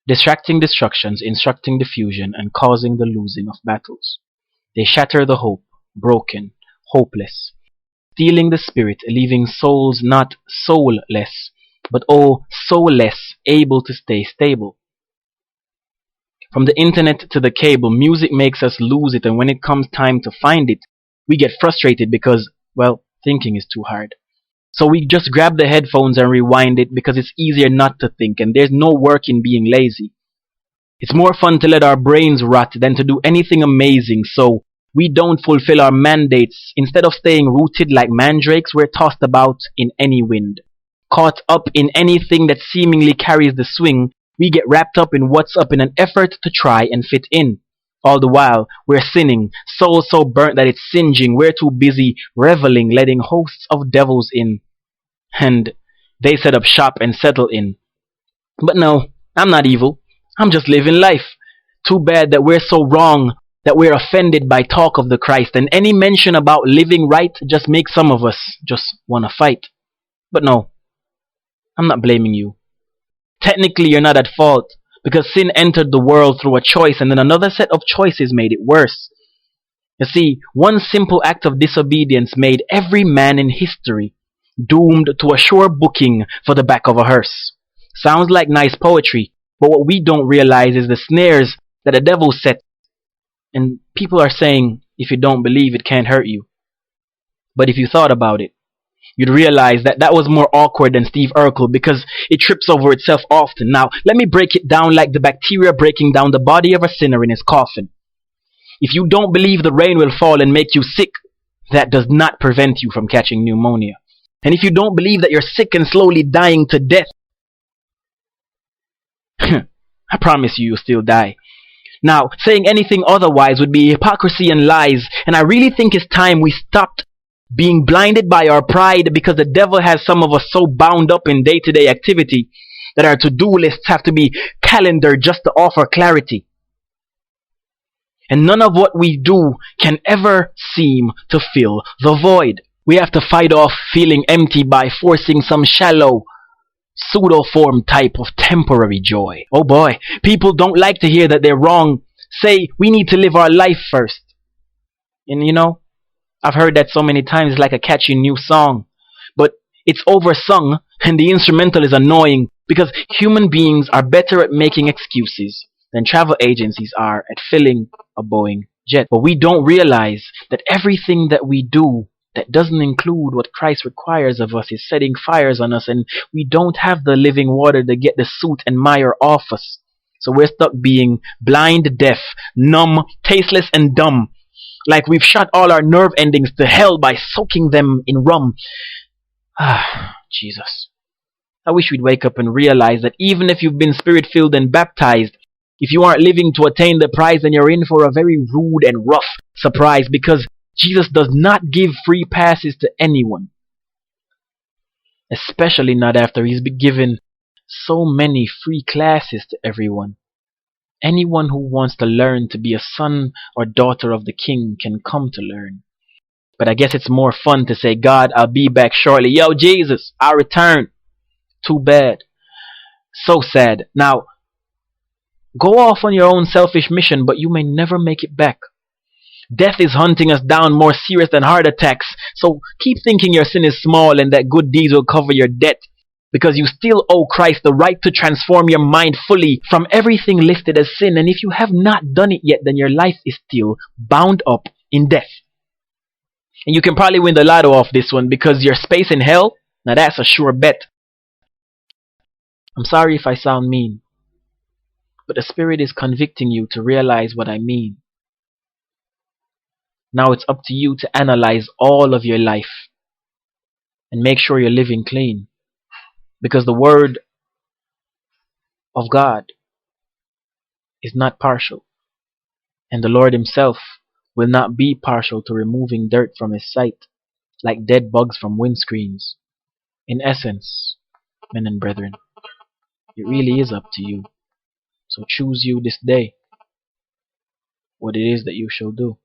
distracting distractions, instructing diffusion, and causing the losing of battles. They shatter the hope, broken, hopeless, stealing the spirit, leaving souls not soulless, but oh, soulless, able to stay stable. From the internet to the cable, music makes us lose it, and when it comes time to find it, we get frustrated because, well, thinking is too hard. So we just grab the headphones and rewind it because it's easier not to think, and there's no work in being lazy. It's more fun to let our brains rot than to do anything amazing, so we don't fulfill our mandates. Instead of staying rooted like mandrakes, we're tossed about in any wind. Caught up in anything that seemingly carries the swing, we get wrapped up in what's up in an effort to try and fit in. All the while, we're sinning, souls so burnt that it's singeing. We're too busy revelling, letting hosts of devils in. And they set up shop and settle in. But no, I'm not evil. I'm just living life. Too bad that we're so wrong, that we're offended by talk of the Christ, and any mention about living right just makes some of us just want to fight. But no, I'm not blaming you. Technically, you're not at fault, because sin entered the world through a choice, and then another set of choices made it worse. You see, one simple act of disobedience made every man in history doomed to a sure booking for the back of a hearse. Sounds like nice poetry, but what we don't realize is the snares that the devil set. And people are saying, if you don't believe, it can't hurt you. But if you thought about it, you'd realize that that was more awkward than Steve Urkel because it trips over itself often. Now, let me break it down like the bacteria breaking down the body of a sinner in his coffin. If you don't believe the rain will fall and make you sick, that does not prevent you from catching pneumonia. And if you don't believe that you're sick and slowly dying to death, I promise you'll still die. Now, saying anything otherwise would be hypocrisy and lies, and I really think it's time we stopped being blinded by our pride because the devil has some of us so bound up in day-to-day activity that our to-do lists have to be calendared just to offer clarity. And none of what we do can ever seem to fill the void. We have to fight off feeling empty by forcing some shallow, pseudo-form type of temporary joy. Oh boy, people don't like to hear that they're wrong. Say, we need to live our life first. And you know, I've heard that so many times, it's like a catchy new song. But it's oversung, and the instrumental is annoying, because human beings are better at making excuses than travel agencies are at filling a Boeing jet. But we don't realize that everything that we do that doesn't include what Christ requires of us is setting fires on us, and we don't have the living water to get the soot and mire off us. So we're stuck being blind, deaf, numb, tasteless, and dumb. Like we've shot all our nerve endings to hell by soaking them in rum. Jesus. I wish we'd wake up and realize that even if you've been spirit-filled and baptized, if you aren't living to attain the prize, then you're in for a very rude and rough surprise, because Jesus does not give free passes to anyone. Especially not after he's been given so many free classes to everyone. Anyone who wants to learn to be a son or daughter of the King can come to learn. But I guess it's more fun to say, God, I'll be back shortly. Yo, Jesus, I'll return. Too bad. So sad. Now, go off on your own selfish mission, but you may never make it back. Death is hunting us down more serious than heart attacks. So keep thinking your sin is small and that good deeds will cover your debt, because you still owe Christ the right to transform your mind fully from everything listed as sin. And if you have not done it yet, then your life is still bound up in death. And you can probably win the lotto off this one, because your space in hell, now that's a sure bet. I'm sorry if I sound mean, but the Spirit is convicting you to realize what I mean. Now it's up to you to analyze all of your life and make sure you're living clean. Because the Word of God is not partial. And the Lord Himself will not be partial to removing dirt from His sight, like dead bugs from windscreens. In essence, men and brethren, it really is up to you. So choose you this day what it is that you shall do.